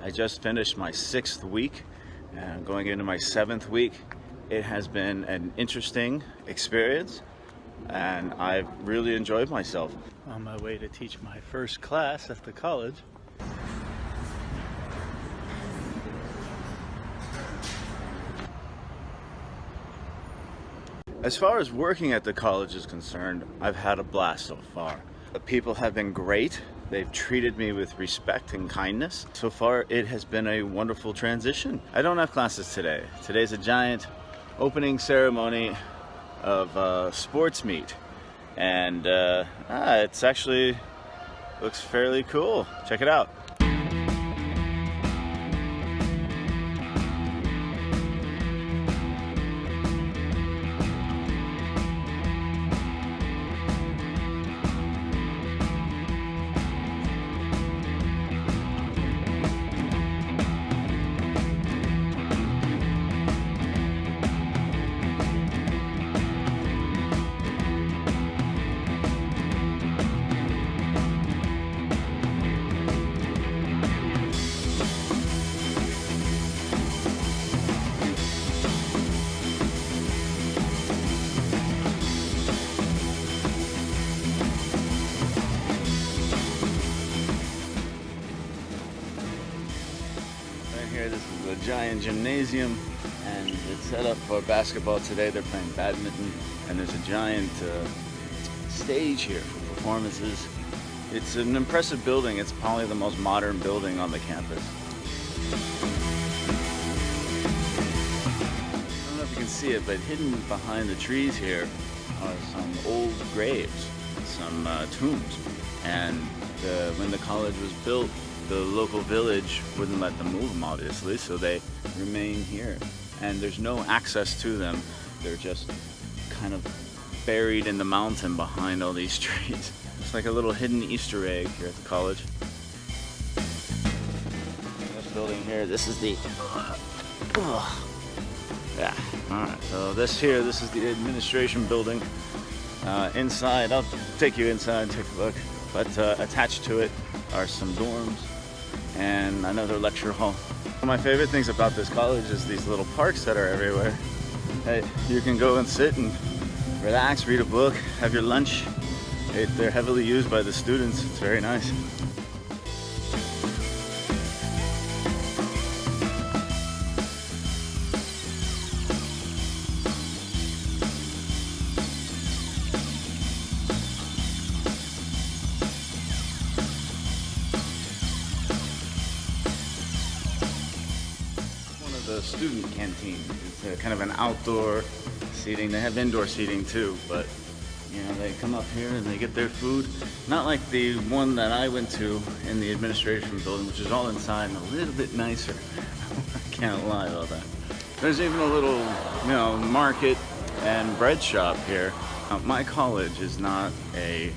I just finished my 6th week and I'm going into my 7th week. It has been an interesting experience and I've really enjoyed myself. On my way to teach my first class at the college. As far as working at the college is concerned, I've had a blast so far. The people have been great. They've treated me with respect and kindness. So far, it has been a wonderful transition. I don't have classes today. Today's a giant opening ceremony of sports meet. And it's actually looks fairly cool. Check it out. This is a giant gymnasium and it's set up for basketball today. They're playing badminton and there's a giant stage here for performances. It's an impressive building. It's probably the most modern building on the campus. I don't know if you can see it, but hidden behind the trees here are some old graves, some tombs. And when the college was built, the local village wouldn't let them move them, obviously, so they remain here. And there's no access to them. They're just kind of buried in the mountain behind all these trees. It's like a little hidden Easter egg here at the college. This building here, this is the... yeah, alright, so this is the administration building. Inside, I'll take you inside and take a look. But attached to it are some dorms and another lecture hall. One of my favorite things about this college is these little parks that are everywhere. Hey, you can go and sit and relax, read a book, have your lunch. They're heavily used by the students. It's very nice. The student canteen. It's kind of an outdoor seating. They have indoor seating too, but you know, they come up here and they get their food. Not like the one that I went to in the administration building, which is all inside and a little bit nicer. I can't lie about that. There's even a little, market and bread shop here. My college is not a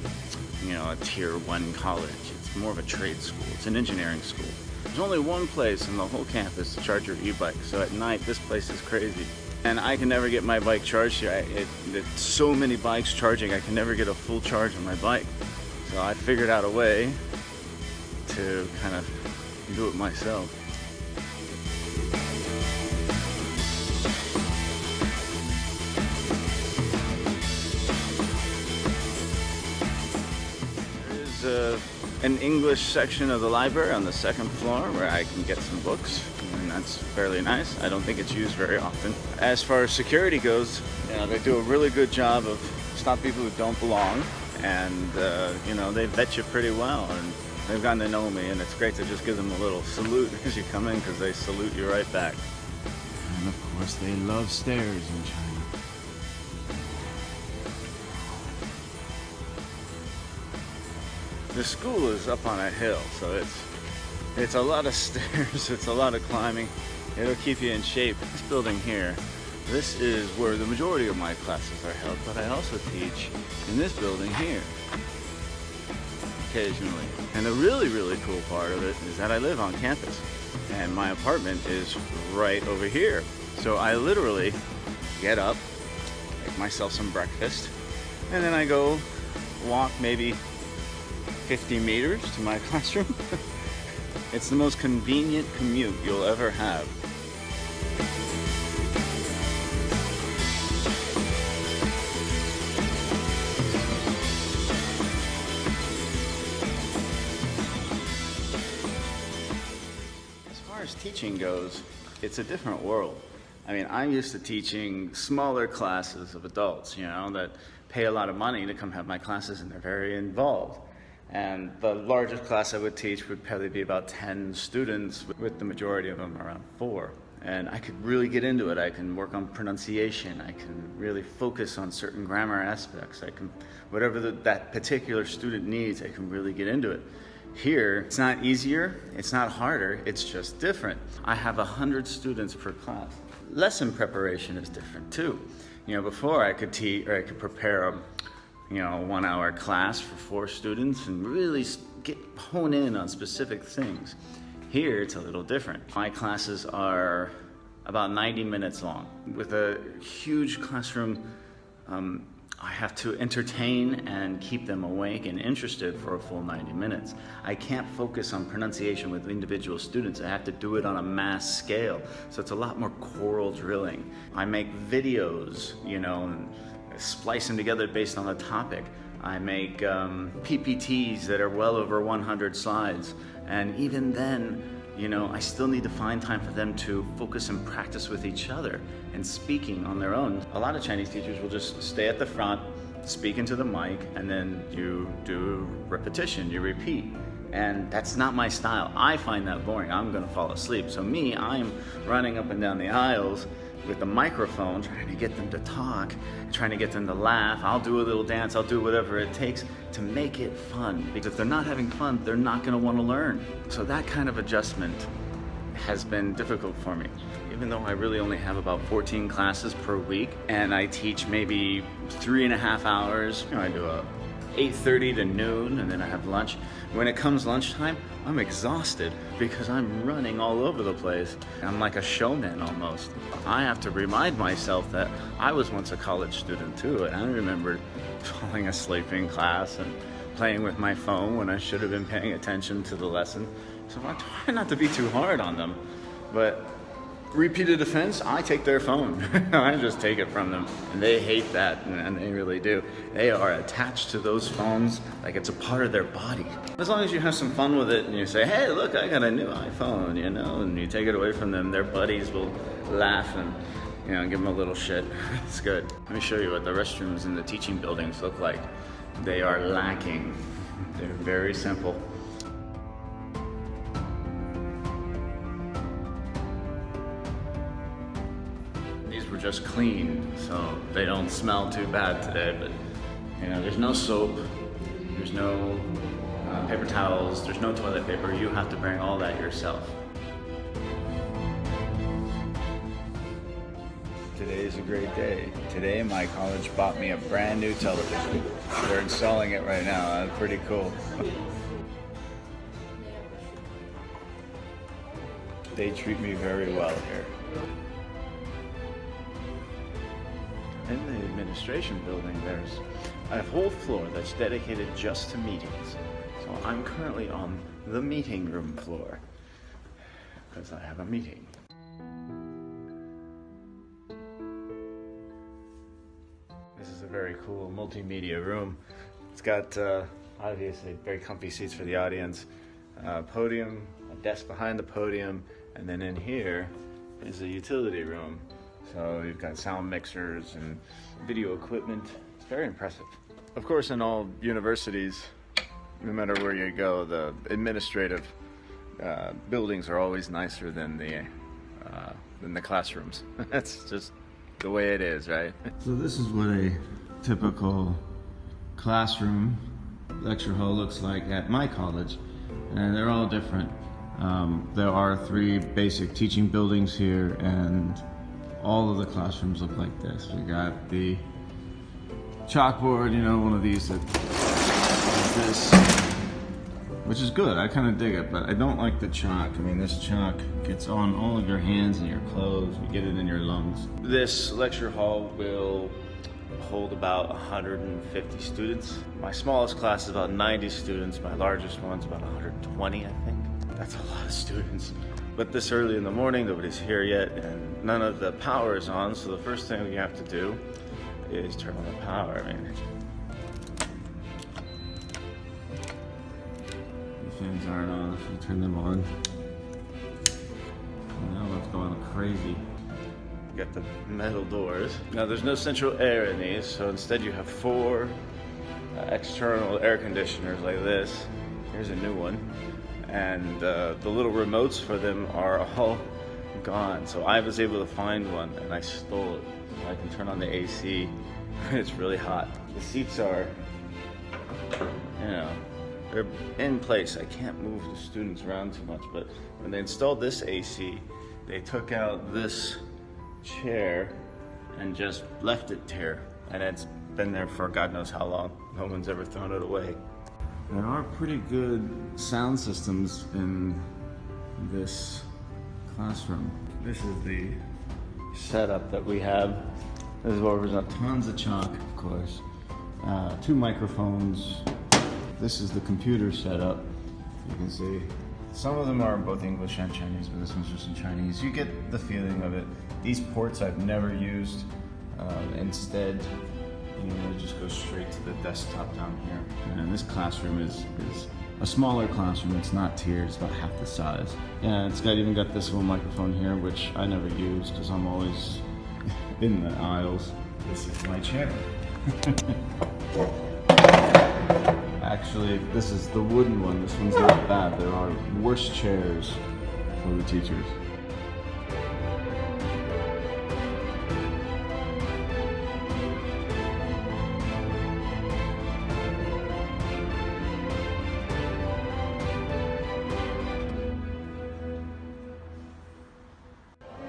tier 1 college. It's more of a trade school. It's an engineering school. There's only one place in the whole campus to charge your e-bike, so at night this place is crazy. And I can never get my bike charged here. There's so many bikes charging, I can never get a full charge on my bike. So I figured out a way to kind of do it myself. There is an English section of the library on the 2nd floor where I can get some books, and that's fairly nice. I don't think it's used very often. As far as security goes, they do a really good job of stop people who don't belong, and they vet you pretty well, and they've gotten to know me, and it's great to just give them a little salute as you come in because they salute you right back. And of course they love stairs in China. The school is up on a hill, so it's a lot of stairs, it's a lot of climbing. It'll keep you in shape. This building here, this is where the majority of my classes are held, but I also teach in this building here, occasionally. And the really, really cool part of it is that I live on campus, and my apartment is right over here. So I literally get up, make myself some breakfast, and then I go walk maybe 50 meters to my classroom It's the most convenient commute you'll ever have. As far as teaching goes, it's a different world. I mean, I'm used to teaching smaller classes of adults, that pay a lot of money to come have my classes, and they're very involved. And the largest class I would teach would probably be about 10 students, with the majority of them around 4. And I could really get into it. I can work on pronunciation. I can really focus on certain grammar aspects. Whatever that particular student needs, I can really get into it. Here, it's not easier, it's not harder, it's just different. I have 100 students per class. Lesson preparation is different too. Before I could prepare a 1-hour class for 4 students and really hone in on specific things. Here, it's a little different. My classes are about 90 minutes long. With a huge classroom, I have to entertain and keep them awake and interested for a full 90 minutes. I can't focus on pronunciation with individual students. I have to do it on a mass scale. So it's a lot more choral drilling. I make videos, and splice them together based on the topic. I make PPTs that are well over 100 slides. And even then, I still need to find time for them to focus and practice with each other and speaking on their own. A lot of Chinese teachers will just stay at the front, speak into the mic, and then you do repetition, you repeat. And that's not my style. I find that boring. I'm gonna fall asleep. So I'm running up and down the aisles with the microphone, trying to get them to talk, trying to get them to laugh. I'll do a little dance, I'll do whatever it takes to make it fun. Because if they're not having fun, they're not gonna wanna learn. So that kind of adjustment has been difficult for me. Even though I really only have about 14 classes per week, and I teach maybe 3.5 hours. I do a 8:30 to noon, and then I have lunch. When it comes lunchtime, I'm exhausted because I'm running all over the place. I'm like a showman almost. I have to remind myself that I was once a college student too, and I remember falling asleep in class and playing with my phone when I should have been paying attention to the lesson. So I try not to be too hard on them, but repeated offense, I take their phone. I just take it from them. And they hate that, and they really do. They are attached to those phones like it's a part of their body. As long as you have some fun with it and you say, hey, look, I got a new iPhone, and you take it away from them, their buddies will laugh and give them a little shit. It's good. Let me show you what the restrooms in the teaching buildings look like. They are lacking. They're very simple. These were just cleaned, so they don't smell too bad today, but there's no soap, there's no paper towels, there's no toilet paper. You have to bring all that yourself. Today is a great day. Today my college bought me a brand new television. They're installing it right now. That's pretty cool. They treat me very well here. In the administration building, there's a whole floor that's dedicated just to meetings. So I'm currently on the meeting room floor because I have a meeting. This is a very cool multimedia room. It's got obviously very comfy seats for the audience, podium, a desk behind the podium, and then in here is a utility room. So you've got sound mixers and video equipment. It's very impressive. Of course, in all universities, no matter where you go, the administrative buildings are always nicer than the classrooms. That's just the way it is, right? So this is what a typical classroom lecture hall looks like at my college, and they're all different. There are 3 basic teaching buildings here, and all of the classrooms look like this. We got the chalkboard, one of these that like this, which is good. I kind of dig it, but I don't like the chalk. I mean, this chalk gets on all of your hands and your clothes. You get it in your lungs. This lecture hall will hold about 150 students. My smallest class is about 90 students. My largest one's about 120, I think. That's a lot of students. But this early in the morning, nobody's here yet, and none of the power is on, so the first thing we have to do is turn on the power. I mean, the fans aren't on, so we turn them on. Now it's going crazy. Got the metal doors. Now there's no central air in these, so instead you have 4 external air conditioners like this. Here's a new one. And the little remotes for them are all gone. So I was able to find one and I stole it. So I can turn on the AC when it's really hot. The seats are, you know, they're in place. I can't move the students around too much, but when they installed this AC, they took out this chair and just left it here, and it's been there for God knows how long. No one's ever thrown it away. There are pretty good sound systems in this classroom. This is the setup that we have. This is where there's tons of chalk, of course. 2 microphones. This is the computer setup. You can see some of them are both English and Chinese, but this one's just in Chinese. You get the feeling of it. These ports I've never used. Instead, you know, it just goes straight to the desktop down here. And this classroom is a smaller classroom. It's not tiered, it's about half the size. Yeah, it's even got this little microphone here, which I never use because I'm always in the aisles. This is my chair. Actually, this is the wooden one. This one's not bad. There are worse chairs for the teachers.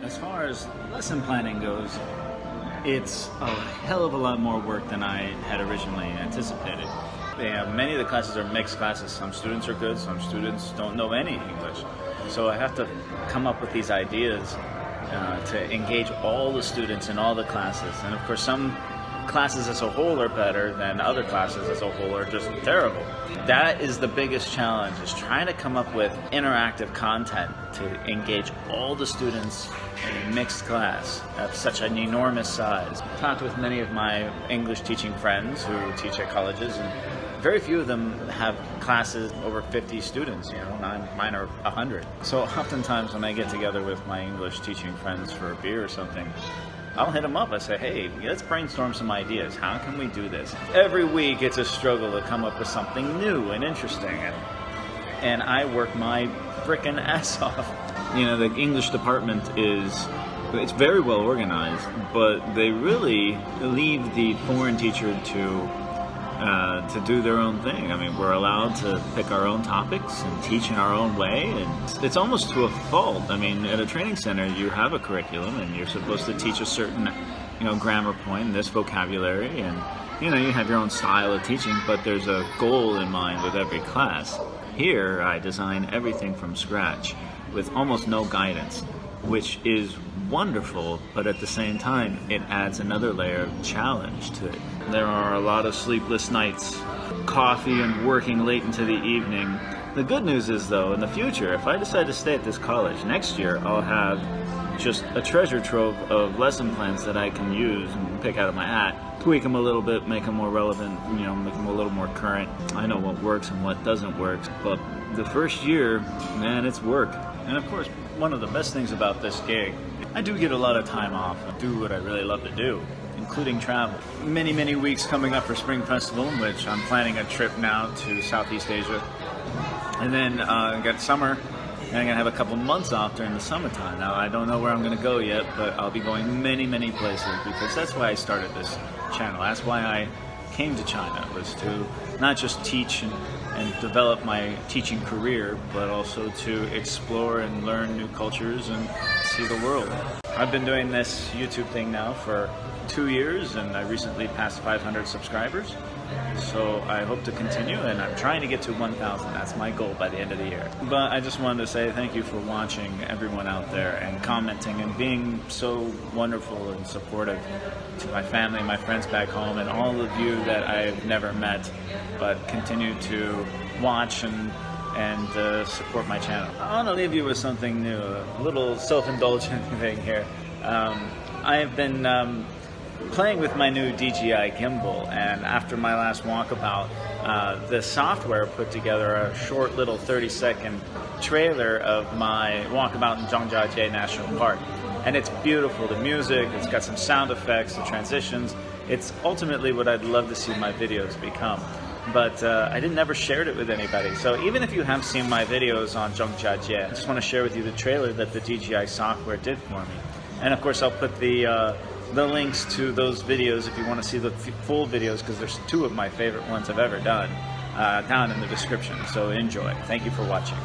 As far as lesson planning goes, it's a hell of a lot more work than I had originally anticipated. Many of the classes are mixed classes. Some students are good, some students don't know any English. So I have to come up with these ideas to engage all the students in all the classes. And of course, some classes as a whole are better than other classes as a whole are just terrible. That is the biggest challenge, is trying to come up with interactive content to engage all the students in a mixed class of such an enormous size. I've talked with many of my English teaching friends who teach at colleges, and very few of them have classes over 50 students, you know, mine are 100. So oftentimes when I get together with my English teaching friends for a beer or something, I'll hit them up. I say, hey, let's brainstorm some ideas. How can we do this? Every week it's a struggle to come up with something new and interesting. And I work my frickin' ass off. You know, the English department it's very well organized, but they really leave the foreign teacher to do their own thing. I mean, we're allowed to pick our own topics and teach in our own way, and it's almost to a fault. I mean, at a training center, you have a curriculum, and you're supposed to teach a certain, you know, grammar point, this vocabulary, and, you know, you have your own style of teaching, but there's a goal in mind with every class. Here, I design everything from scratch with almost no guidance, which is wonderful, but at the same time, it adds another layer of challenge to it. There are a lot of sleepless nights, coffee and working late into the evening. The good news is, though, in the future, if I decide to stay at this college, next year I'll have just a treasure trove of lesson plans that I can use and pick out of my hat, tweak them a little bit, make them more relevant, you know, make them a little more current. I know what works and what doesn't work, but the first year, man, it's work. And of course, one of the best things about this gig, I do get a lot of time off. I do what I really love to do, including travel. Many, many weeks coming up for Spring Festival, which I'm planning a trip now to Southeast Asia. And then I got summer, and I'm going to have a couple months off during the summertime. Now, I don't know where I'm going to go yet, but I'll be going many, many places, because that's why I started this channel. That's why I came to China, was to not just teach and develop my teaching career, but also to explore and learn new cultures and see the world. I've been doing this YouTube thing now for 2 years, and I recently passed 500 subscribers. So I hope to continue, and I'm trying to get to 1,000. That's my goal by the end of the year. But I just wanted to say thank you for watching, everyone out there, and commenting and being so wonderful and supportive to my family, my friends back home, and all of you that I've never met, but continue to watch and and support my channel. I want to leave you with something new, a little self-indulgent thing here. I have been playing with my new DJI gimbal, and after my last walkabout, the software put together a short little 30-second trailer of my walkabout in Zhangjiajie National Park. And it's beautiful, the music, it's got some sound effects, the transitions. It's ultimately what I'd love to see my videos become. But I never shared it with anybody. So even if you have seen my videos on Zhangjiajie, I just want to share with you the trailer that the DJI software did for me. And of course I'll put the links to those videos if you want to see the full videos, because there's 2 of my favorite ones I've ever done, down in the description. So enjoy. Thank you for watching.